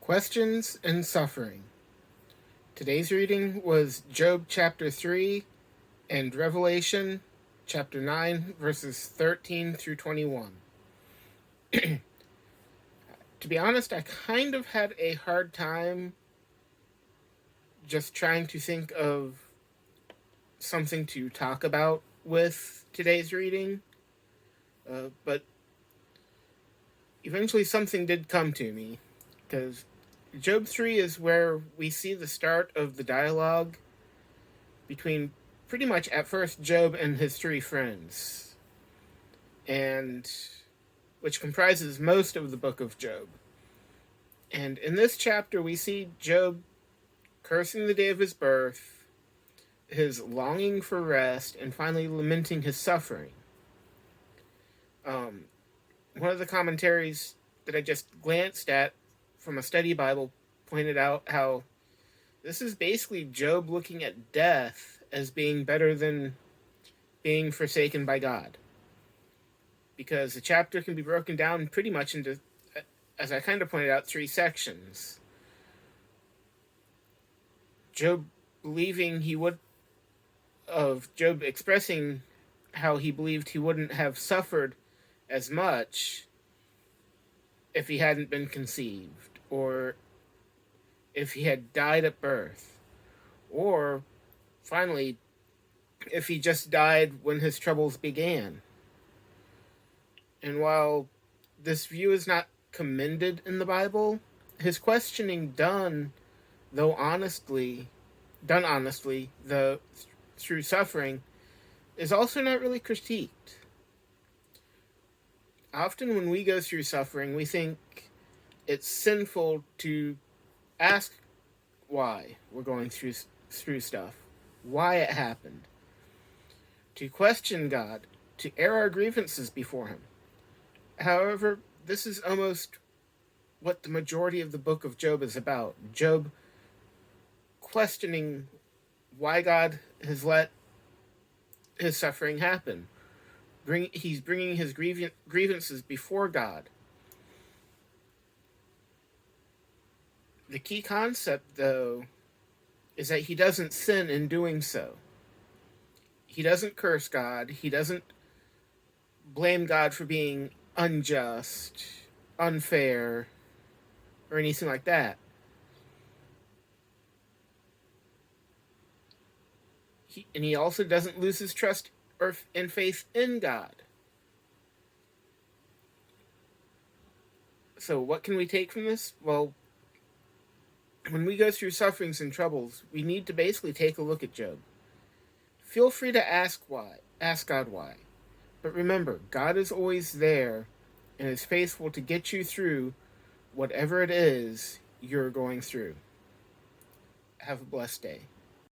Questions and Suffering. Today's reading was Job chapter 3 and Revelation chapter 9, verses 13 through 21. To be honest, I kind of had a hard time just trying to think of something to talk about with today's reading, but eventually something did come to me, because Job 3 is where we see the start of the dialogue between pretty much at first Job and his three friends, and which comprises most of the book of Job. And in this chapter we see Job cursing the day of his birth, his longing for rest, and finally lamenting his suffering. One of the commentaries that I just glanced at from a study Bible pointed out how this is basically Job looking at death as being better than being forsaken by God. Because the chapter can be broken down pretty much into, as I kind of pointed out, three sections. Job expressing how he believed he wouldn't have suffered as much if he hadn't been conceived, or if he had died at birth, or finally, if he just died when his troubles began. And while this view is not commended in the Bible, his questioning done honestly, through suffering, is also not really critiqued. Often when we go through suffering, we think it's sinful to ask why we're going through stuff, why it happened, to question God, to air our grievances before Him. However, this is almost what the majority of the book of Job is about. Job questioning why God has let his suffering happen. He's bringing his grievances before God. The key concept, though, is that he doesn't sin in doing so. He doesn't curse God. He doesn't blame God for being unjust, unfair, or anything like that. He also doesn't lose his trust and faith in God. So what can we take from this? Well, when we go through sufferings and troubles, we need to basically take a look at Job. Feel free to ask God why. But remember, God is always there and is faithful to get you through whatever it is you're going through. Have a blessed day.